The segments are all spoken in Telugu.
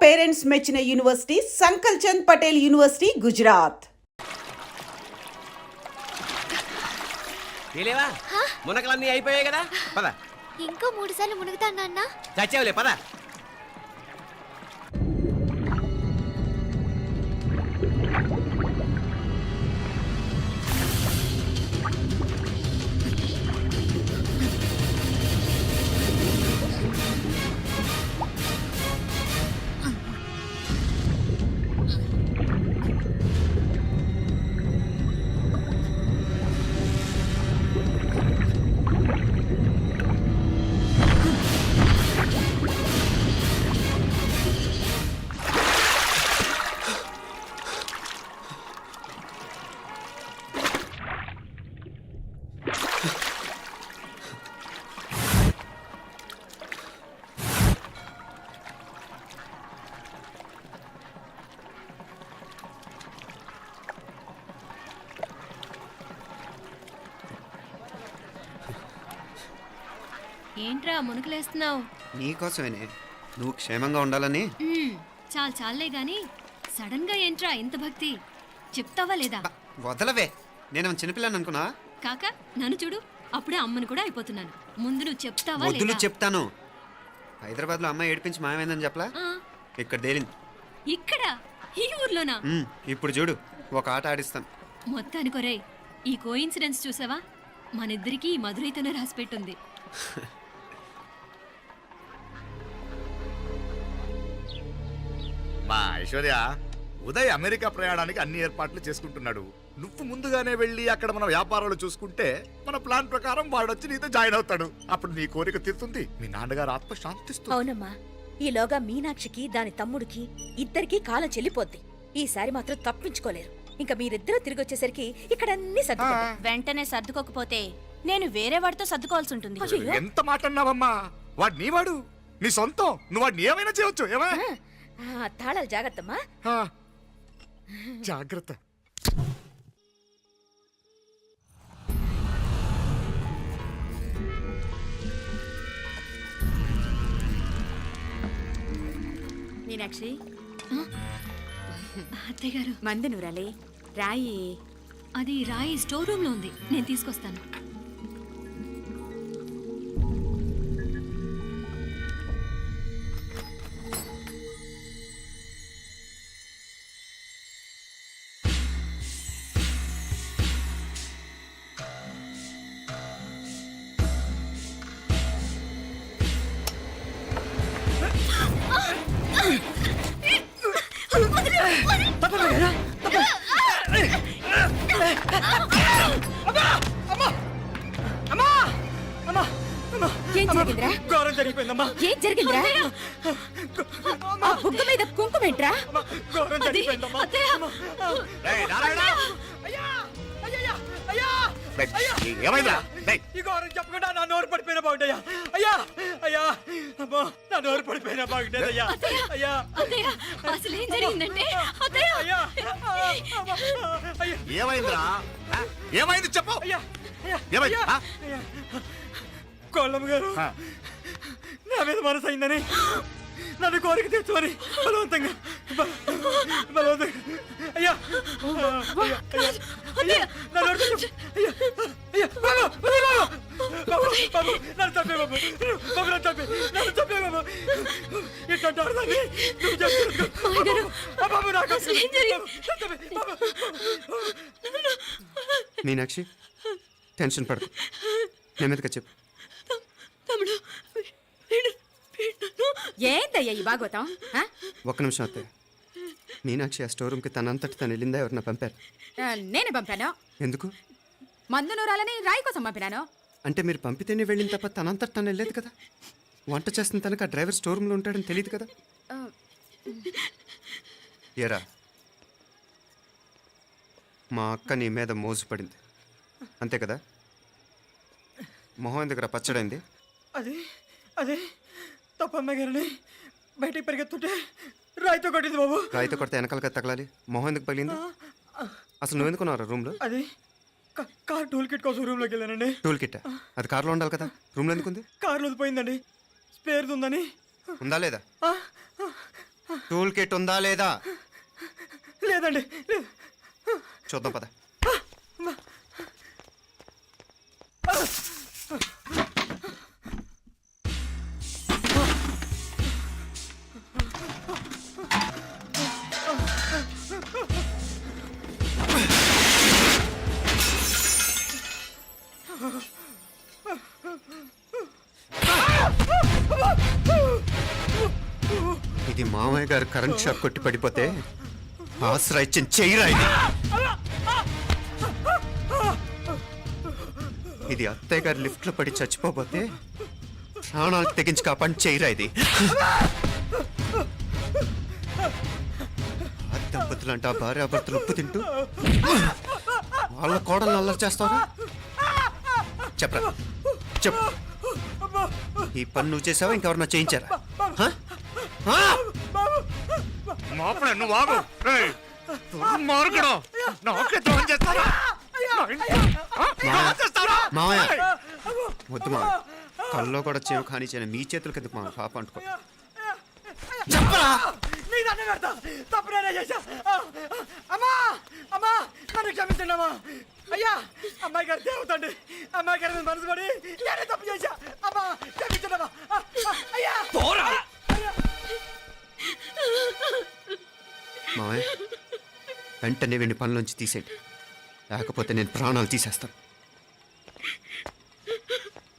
పేరెంట్స్ మెచ్చిన యూనివర్సిటీ సంకల్ చంద్ పటేల్ యూనివర్సిటీ గుజరాత్. మునకలన్నీ అయిపోయాయి కదా, పద. ఇంకో 3 సార్లు మునుగుతాను నాన్న. చచ్చావులే, పద. ఏంట్రా మునుకులేస్తున్నావు? నీకోసమేనే, నువ్వు క్షేమంగా ఉండాలని. చాలే గాని సడన్ గా ఏంట్రా ఇంత భక్తి? చెప్తావా లేదా? వదలవే, నేను చిన్నపిల్లని అనుకున్నా. కాక నన్ను చూడు, అప్పుడే అమ్మను కూడా అయిపోతున్నాను. ముందు నువ్వు చెప్తావా వద్దులు లేదా? చెప్తాను. హైదరాబాద్ లో అమ్మాయి ఏడిపించి మాయమైందని చెప్పలా, ఇక్కడ తేలింది. ఇక్కడ ఈ ఊర్లోనా? ఇప్పుడు చూడు, ఒక ఆట ఆడిస్తాను. మొత్తానికి ఒరేయ్, ఈ కోయిన్సిడెన్స్ చూసావా? మనిద్దరికి ఈ మధురైతోనే రాసిపెట్టుంది. మా ఐశ్వర్య, ఉదయ్ అమెరికా ప్రయాణానికి అన్ని ఏర్పాట్లు చేసుకుంటున్నాడు. నువ్వు ముందుగానే వెళ్ళి అక్కడ మన వ్యాపారాలు చూసుకుంటే మన ప్లాన్ ప్రకారం వాడొచ్చి నీతో జాయిన్ అవుతాడు. అప్పుడు నీ కోరిక తీరుతుంది, మీ నాన్నగారు ఆత్మ శాంతిస్తుంది. అవునమ్మా, ఈలోగా మీనాక్షికి దాని తమ్ముడికి ఇద్దరికి కాలం చెల్లిపోద్ది. ఈసారి మాత్రం తప్పించుకోలేరు. ఇంకా మీరిద్దరూ తిరిగి వచ్చేసరికి ఇక్కడ అన్ని సర్దుకుంటాయి. వెంటనే సర్దుకోకపోతే నేను వేరే వాడితో సర్దుకోవాల్సి ఉంటుంది. ఎంత మాట అన్నావమ్మా? వాడు నీ వాడు, నీ సొంతం. నువ్వు వాడిని ఏమైనా చేయొచ్చు. ఏమా తాళాలు జాగ్రత్తమ్మా. జాగ్రత్త. మీనాక్షి, అత్తయ్య గారు, మందు నూరాలి. రాయి అది రాయి స్టోర్ రూమ్ లో ఉంది, నేను తీసుకొస్తాను. ఏం జరిగిందిరా? ఘోరం జరిగిపోయిందమ్మా. ఏం జరిగిందిరా? ఆ బుగ్గ మీద కుంకుమేంట్రా? ఘోరం జరిగిపోయిందమ్మా. ఏమైందా? ఈ ఘోరం చెప్పకుండా నా నోరు పడిపోయిన బాగుంటాయా? అయ్యా, అయ్యా, అమ్మో, నా నోరు పడిపోయిన బాగుంటేదయ్యా. అయ్యా, అత్తయ్య, అసలు ఏం జరిగిందంటే అత్తయ్య, అయ్యా, ఏమైందిరా? ఏమైంది చెప్పు. అయ్యా, ఏమైంది? కోళ్ళమ్మ గారు నా మీద మనసు అయిందని నన్ను కోరిక తెచ్చుకొని బలవంతంగా అయ్యా, నన్ను చంపే బాబు, నన్ను చంపే బాబు. ఇట్లాంటి ఆడదాన్ని నువ్వు చెప్తున్నా బాబు. నాకు మీనాక్షి, టెన్షన్ పడకు, నెమ్మదిగా చెప్పు. ఏందయ్యా ఈ బాగోతాం? ఒక్క నిమిషం అత్తయ్య. మీనాక్షి ఆ స్టోర్ రూమ్కి తనంతటి తను వెళ్ళిందా, ఎవరన్నా పంపారు? నేనే పంపాను. ఎందుకు? మందు నూరాలని రాయి కోసం పంపినాను. అంటే మీరు పంపితేనే వెళ్ళిన తప్ప తనంతటి తను వెళ్ళలేదు కదా. వంట చేస్తున్న తనకు ఆ డ్రైవర్ స్టోర్ రూమ్లో ఉంటాడని తెలియదు కదా. ఏరా, మా అక్క నీ మీద మోజుపడింది అంతే కదా. మొహం ఎందుకు పచ్చడైంది? అదే తప్పమ్మ గారిని బయటికి పరిగెత్తుంటే రాయితో కొట్టింది బాబు. రాయితో కొడితే వెనకాలగా తగలాలి, మొహం ఎందుకు పగిలింది? అసలు నువ్వు ఎందుకున్నారా రూమ్లో? అది కార్ టూల్ కిట్ కోసం రూమ్లోకి వెళ్ళానండి. టూల్ కిట్ అది కార్లో ఉండాలి కదా, రూమ్లో ఎందుకు ఉంది? కార్లో పోయిందండి, స్పేర్ ఉందని. ఉందా లేదా? టూల్ కిట్ ఉందా లేదా లేదండి లేదు. చూద్దాం పద. ఇది మామయ్య గారు కరెంట్ షాక్ కొట్టి పడిపోతే ఆసరా ఇచ్చిన చెయ్యిరా ఇది. ఇది అత్తయ్య గారు లిఫ్ట్ లో పడి చచ్చిపోతే ప్రాణాలకు తెగించి కాపాడి చెయ్యిరా ఇది. ఆ దంపతులంట భార్యాభర్తలు ఉప్పు తింటూ వాళ్ళ కోడలు అల్లరి చేస్తారా? చెప్పరా చెప్పు. ఈ పని నువ్వు చేసావా ఇంకెవరన్నా చేయించారా? హ? హ? మాపడే నువ్వు ఆగు. రేయ్, దుర్మార్గుడు. నాకే ద్రోహం చేస్తారా? నా ఇంట్లో, ఆ? ద్రోహం చేస్తారా? మావయ్య వద్దు మావయ్య, కల్లో కూడా చేవు కానీ చేయను మీ చేతుల కింద మా పాప అంటుకో. చెప్పరా? నీ దండ పెడతా. తప్పు నేనే చేశా. అమ్మా అమ్మా నన్ను క్షమించండి అమ్మా. అయ్యా అమ్మాయి గారు దేవతండి. అమ్మాయి గారి మీద మనసు పడి నేనే తప్పు చేశా. అమ్మా క్షమించండి అమ్మా. అయ్యా మావయ్య వెంటనే వీడిని పనిలోంచి తీసేయండి, లేకపోతే నేను ప్రాణాలు తీసేస్తాను.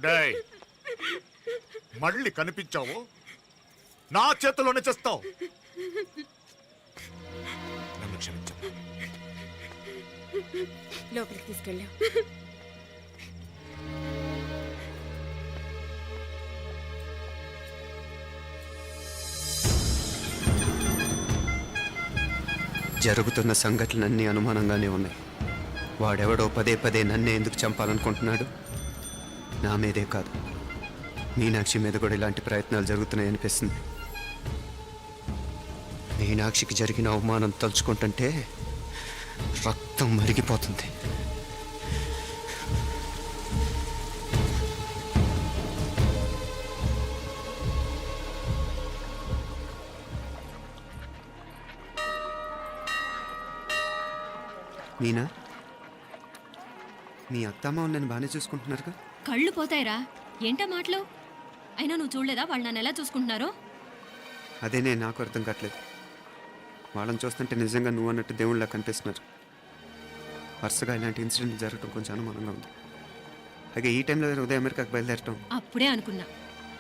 డేయ్, మళ్ళీ కనిపించావు నా చేతిలోనే చేస్తావు. నన్ను క్షమించు. లోపలికి తీసుకెళ్ళాం. జరుగుతున్న సంఘటనలన్నీ అనుమానంగానే ఉన్నాయి. వాడెవడో పదే పదే నన్నే ఎందుకు చంపాలనుకుంటున్నాడు? నా మీదే కాదు, మీనాక్షి మీద కూడా ఇలాంటి ప్రయత్నాలు జరుగుతున్నాయనిపిస్తుంది. మీనాక్షికి జరిగిన అవమానం తలుచుకుంటుంటే రక్తం మరిగిపోతుంది. మీనా, మీ అత్తమ్మ నన్ను బాగానే చూసుకుంటున్నారుగా? కళ్ళు పోతాయిరా, ఏంటా మాటలు? అయినా నువ్వు చూడలేదా వాళ్ళు నన్ను ఎలా చూసుకుంటున్నారో? అదేనే నాకు అర్థం కావట్లేదు. వాళ్ళని చూస్తుంటే నిజంగా నువ్వు అన్నట్టు దేవుళ్ళ కనిపిస్తున్నారు. వరుసగా ఇలాంటి ఇన్సిడెంట్ జరగడం కొంచెం అనుమానంగా ఉంది. అలాగే ఈ టైంలో ఉదయం అమెరికాకు బయలుదేరటం. అప్పుడే అనుకున్నా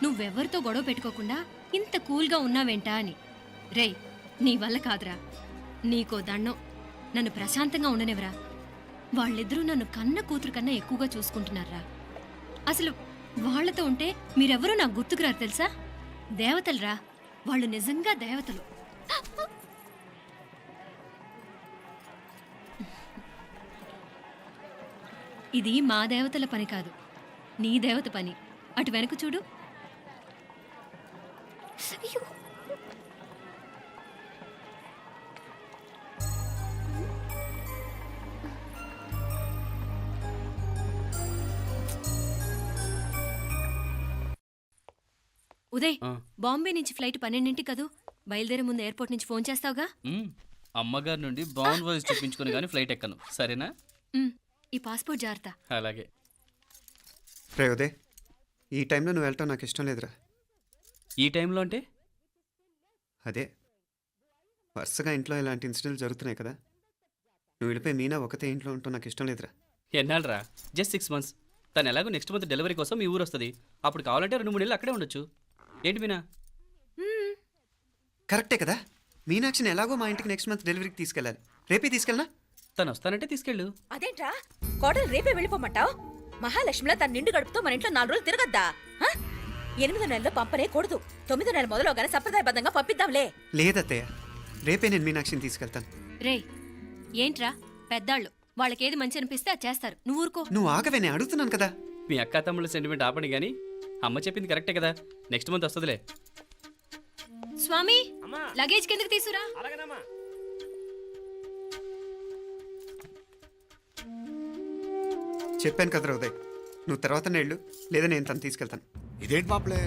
నువ్వెవరితో గొడవ పెట్టుకోకుండా ఇంత కూల్గా ఉన్నావేంటా అని. రేయ్, నీ వల్ల కాదురా, నీకో దండం, నన్ను ప్రశాంతంగా ఉండనివరా. వాళ్ళిద్దరూ నన్ను కన్న కూతురు కన్నా ఎక్కువగా చూసుకుంటున్నారా. అసలు వాళ్లతో ఉంటే మీరెవరూ నాకు గుర్తుకురారు తెలుసా? దేవతలరా, వాళ్ళు నిజంగా దేవతలు. ఇది మా దేవతల పని కాదు, నీ దేవత పని. అటు వెనక చూడు. అయ్యో ఉదయ్, బాంబే నుంచి ఫ్లైట్ 12ంటికి కదూ. బయలుదేరే ముందు ఎయిర్పోర్ట్ నుంచి ఫోన్ చేస్తావుగా? అమ్మగారి నుండి బాండ్ వాయిస్ చూపించుకుని కానీ ఫ్లైట్ ఎక్కను, సరేనా? ఈ పాస్పోర్ట్ జాగ్రత్త. అలాగే. రే ఉదయ్, ఈ టైంలో నువ్వు వెళ్ళటం నాకు ఇష్టం లేదురా. ఈ టైంలో అంటే? అదే వరుసగా ఇంట్లో ఇలాంటి ఇన్సిడెంట్లు జరుగుతున్నాయి కదా, నువ్వు వెళ్ళిపోయి మీనా ఒకతే ఇంట్లో ఉంటావు నాకు ఇష్టం లేదురా. ఎన్నాళ్ళరా? Just 6 months. తను ఎలాగో నెక్స్ట్ మంత్ డెలివరీ కోసం మీ ఊరు వస్తుంది. అప్పుడు కావాలంటే 2-3 నెలలు అక్కడే ఉండొచ్చు. ఏంటి మీనా? కరెక్టే కదా, మీనాక్షిని ఎలాగో మా ఇంటికి నెక్స్ట్ మంత్ డెలివరీకి తీసుకెళ్ళాలి. రేపే తీసుకెళ్ళనా? తను వస్తానంటే తీసుకెళ్ళు. అదేంట్రా కోడలు రేపే వెళ్ళిపోమంటావు? మహాలక్ష్మిలా తన నిండు గడుపుతో మన ఇంట్లో 4 రోజులు తిరగద్దా? 8వ నెలలో పంపనే కూడదు. 9వ నెల మొదలుగానే సంప్రదాయబద్ధంగా పంపిద్దాంలే. లేదత్తయ్య, రేపే నేను మీనాక్షిని తీసుకెళ్తాను. రేయ్, ఏంట్రా పెద్దాళ్ళు, వాళ్ళకేది మంచి అనిపిస్తే అది చేస్తారు. నువ్వు ఊరుకో. నువ్వు ఆగవే, నేను అడుగుతున్నాను కదా. మీ అక్క తమ్ముళ్ళ సెంటిమెంట్ ఆపండి కానీ అమ్మ చెప్పింది కరెక్టే కదా, నెక్స్ట్ మంత్ వస్తుందిలే. స్వామి, లగేజ్ కిందకి తీసురా. అలాగేనమ్మా. చెప్పాను కదరా ఉదయ్, నువ్వు తర్వాత నేళ్ళు లేదా నేను తను తీసుకెళ్తాను. ఇదేంటి మాప్లే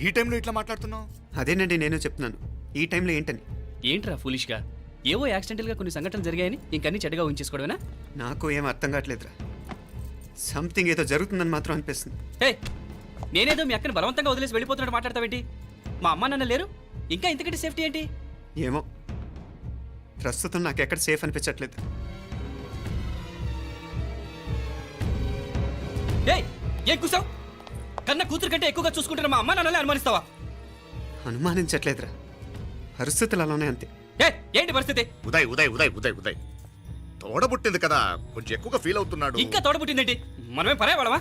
ఈ టైంలో ఇట్లా మాట్లాడుతున్నావు? అదేనండి నేను చెప్తున్నాను. ఈ టైంలో ఏంటని? ఏంట్రా ఫులిష్గా ఏవో యాక్సిడెంటల్గా కొన్ని సంఘటనలు జరిగాయని ఇంకన్నీ చెడ్డగా ఉంచేసుకోవడమేనా? నాకు ఏం అర్థం కావట్లేదురా. సంథింగ్ ఏదో జరుగుతుందని మాత్రం అనిపిస్తుంది. హే, నేనేదో మీ అక్కని బలవంతంగా వదిలేసి వెళ్ళిపోతున్నట్టు మాట్లాడతావేంటి? మా అమ్మ నాన్న లేరు, ఇంకా ఇంతకంటే సేఫ్టీ ఏంటి? ఏమో, ప్రస్తుతం నాకు ఎక్కడ సేఫ్ అనిపించట్లేదు. ఏయ్, ఏం కూసావు? కన్న కూతురు కంటే ఎక్కువగా చూసుకుంటున్న మా అమ్మ నాన్నలే అనుమానిస్తావా? అనుమానించట్లేదురా, పరిస్థితులు అలానే అంతే. ఏంటి పరిస్థితి? ఉదయ్ ఉదయ్ ఉదయ్ ఉదయ్ ఉదయ్ తోడబుట్టింది కదా, కొంచెం ఎక్కువగా ఫీల్ అవుతున్నాడు. ఇంకా తోడబుట్టిందేంటి? మనమే పరాయవాడవా?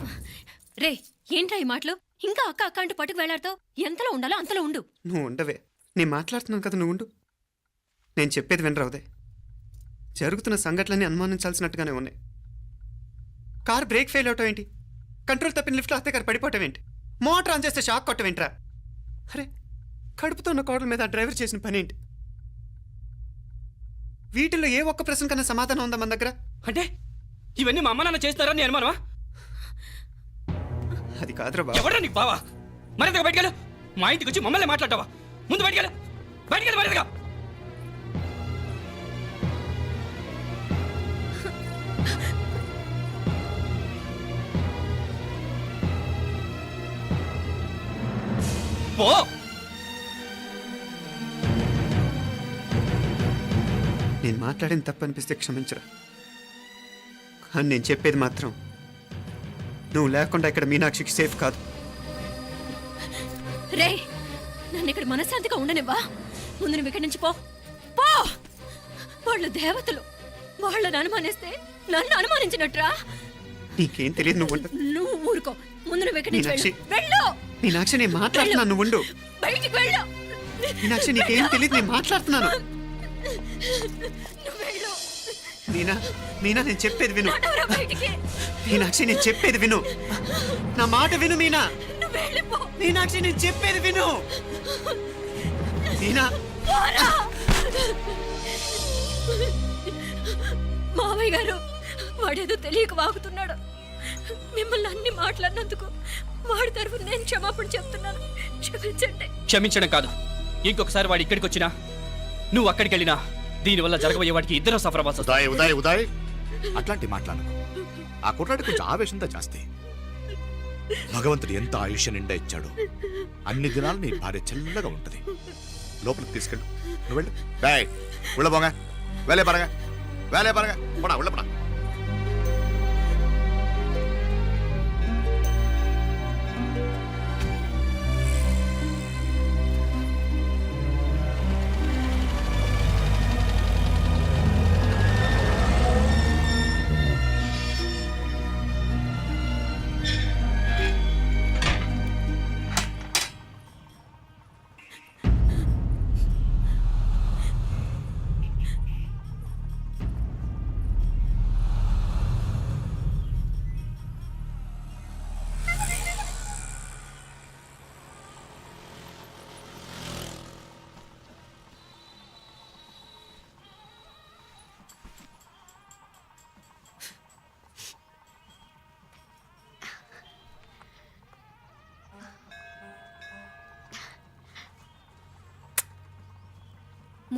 రే, ఏంట్రా ఈ మాటలు? ఇంకా అక్క అక్క అంటూ పట్టుకు వెళ్లాడుతావు. ఎంతలో ఉండాలో అంతలో ఉండు. నువ్వు ఉండవే, నేను మాట్లాడుతున్నాను కదా, నువ్వు ఉండు. నేను చెప్పేది వినరా ఉదయ్. జరుగుతున్న సంఘటనలన్నీ అనుమానించాల్సినట్టుగానే ఉన్నాయి. కార్ బ్రేక్ ఫెయిల్ అవటం ఏంటి? కంట్రోల్ తప్పిన లిఫ్ట్లో అత్తే గారు పడిపోవటం ఏంటి? మోటార్ ఆన్ చేస్తే షాక్ కొట్టం ఏంట్రా? అరే, కడుపుతో ఉన్న కోడల మీద ఆ డ్రైవర్ చేసిన పని ఏంటి? వీటిల్లో ఏ ఒక్క ప్రశ్న కన్నా సమాధానం ఉందా మన దగ్గర? అంటే ఇవన్నీ మా అమ్మ నాన్న చేస్తారా నీ అనుమానమా? అది కాదురా బాబు. ఎవరా నీకు బావా? మరింతగా బయటకెళ్ళు. మా ఇంటికి వచ్చి మమ్మల్ని మాట్లాడతావా? ముందు బయటకెళ్ళు, బయటకెళ్ళు మరింతగా. పో. నేను మాట్లాడిన తప్పు అనిపిస్తే క్షమించరా, కానీ నేను చెప్పేది మాత్రం నువ్వు లేకుండా ఇక్కడ మీనాక్షికి సేఫ్ కాదు. రే, నన్ను ఇక్కడ మనశ్శాంతిగా ఉండనివ్వా. ముందు నువ్వు ఇక్కడి నుంచి పో. పో. వాళ్ళు దేవతలు, వాళ్ళని అనుమానిస్తే నన్ను అనుమానించినట్రా. నీకేం తెలియదు, నువ్వు ఉండు. నువ్వు ఊరుకో. ముందు నువ్వు ఇక్కడి నుంచి మీనాక్షి. వెళ్ళు. మీనాక్షి, నేను మాట్లాడుతున్నాను, నువ్వు ఉండు. బయటికి వెళ్ళు. మీనాక్షి, నీకేం తెలియదు, నేను మాట్లాడుతున్నాను. నువ్వు వెళ్ళు. మీనా, మీనా, నేను చెప్పేది విను. నడవరా బయటికి. మీనాక్షి, నేను చెప్పేది విను. నా మాట విను మీనా. నువ్వు వెళ్ళిపో. మీనాక్షి, నేను చెప్పేది విను. మీనా, పోరా. మావయ్య గారు, వాడేదో తెలియక వాగుతున్నాడు. మిమ్మల్ని అన్ని మాట్లాడినందుకు వాడి తరఫున నేను క్షమాపణ చెప్తున్నాను. క్షమించండి. క్షమించడం కాదు, ఇంకొకసారి వాడు ఇక్కడికి వచ్చినా నువ్వు అక్కడికి వెళ్ళినా దీనివల్ల జరగబోయే వాడికి ఇద్దరు సఫర్ అవ్వాల్సి వస్తుంది. ఉదయ్ ఉదయ్ ఉదయ్ అట్లాంటి మాట్లాడకు. ఆ కుట్రాడి కొంచెం ఆవేశంతో జాస్తి. భగవంతుడు ఎంత ఆయుష్య నిండా ఇచ్చాడు. అన్ని దినాలు నీ భార్య చల్లగా ఉంటది. లోపలికి తీసుకెళ్ళు, నువ్వు వెళ్ళు. బాయ్, ఉళ్ళ పోగా, వేలే పరగా, వేలే పరగా, పడా ఉళ్ళ పడా.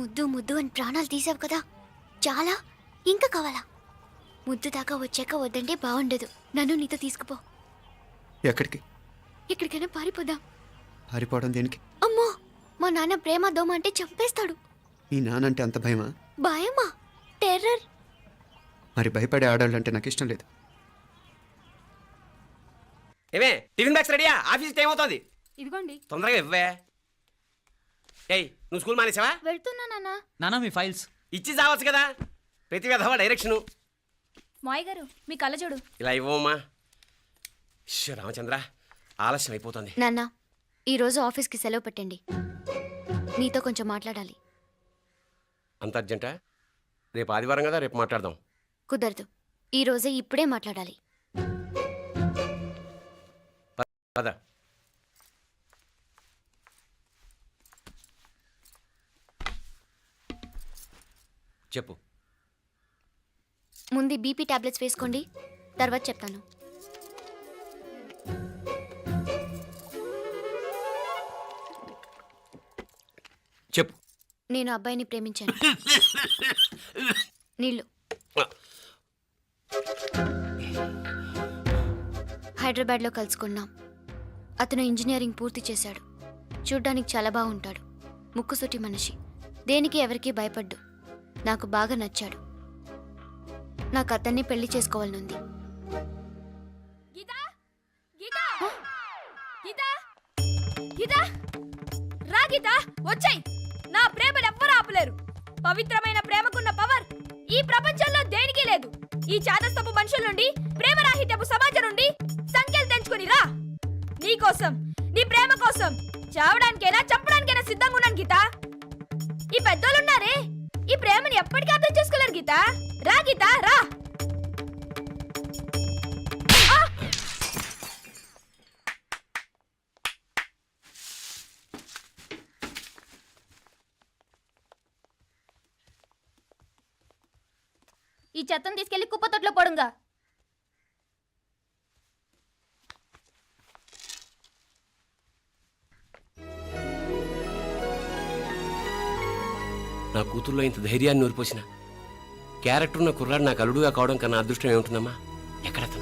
ముద్దు ముద్దు అని ప్రాణాలు తీసావు కదా, చాలా ఇంకా కావాలా? ముద్దు దాకా వచ్చాక వద్దంటే బాగుండదు. నన్ను నీతో తీసుకుపో. ఎక్కడికి? ఎక్కడికైనా పారిపోదాం. పారిపోవడం దేనికి? అమ్మో, మా నాన్న ప్రేమ దోమ అంటే చంపేస్తాడు. మీ నానంటే అంత భయమా? భయమా? టెర్రర్. మరి భయపడే ఆడాళ్ళు అంటే నాకు ఇష్టం లేదు. ఏమే, టిఫిన్ బ్యాగ్స్ రెడీయా? ఆఫీస్ టైం అవుతుంది. ఇదిగోండి. తొందరగా ఇవ్వే. ఏయ్, నువ్వు స్కూల్ మానేసావా? వెళ్తున్నా నాన్న. నానా మీ ఫైల్స్ ఇచ్చి చావచ్చు కదా. ప్రతి విధవా డైరెక్షను. మాయ్ గారు, మీ కళ్ళజోడు. ఇలా ఇవ్వమ్మా. రామచంద్ర, ఆలస్యం అయిపోతుంది. నాన్న, ఈరోజు ఆఫీస్కి సెలవు పెట్టండి. నీతో కొంచెం మాట్లాడాలి. అంత అర్జెంటా? రేపు ఆదివారం కదా, రేపు మాట్లాడదాం. కుదరదు, ఈరోజే ఇప్పుడే మాట్లాడాలి. పద. చెప్పు. ముందు బీపీ టాబ్లెట్స్ వేసుకోండి, తర్వాత చెప్తాను. చెప్పు. నేను అబ్బాయిని ప్రేమించాను. నీళ్ళు. హైదరాబాద్లో కలుసుకున్నాం. అతను ఇంజనీరింగ్ పూర్తి చేశాడు. చూడ్డానికి చాలా బాగుంటాడు. ముక్కుసూటి మనిషి. దేనికి ఎవరికీ భయపడ్డు. నాకు బాగా నచ్చాడు. నాకు అతన్ని పెళ్లి చేసుకోవాలనుంది. రా గీత, వచ్చాయి. నా ప్రేమను ఎవ్వరూ ఆపలేరు. పవిత్రమైన ప్రేమకున్న పవర్ ఈ ప్రపంచంలో దేనికి లేదు. ఈ చాదస్తపు మనుషుల నుండి, ప్రేమరాహిత్యపు సమాజం నుండి సంఖ్యలు తెంచుకుని రా. నీ కోసం, నీ ప్రేమ కోసం చావడానికైనా చంపడానికైనా సిద్ధంగా ఉన్నాను గీత. ఈ పెద్దోళ్ళున్నారే, ఈ ప్రేమని ఎప్పటికీ అర్థం చేసుకోలేరు గీత. రా గీత, రా. ఈ చెత్తను తీసుకెళ్లి కుప్పతొట్లో పొడుంగా. నా కూతుర్లో ఇంత ధైర్యాన్ని నూరిపోసిన క్యారెక్టర్ ఉన్న కుర్రాడు నాకు అల్లుడుగా కావడం కన్నా అదృష్టం ఏముంటుందమ్మా? ఎక్కడతను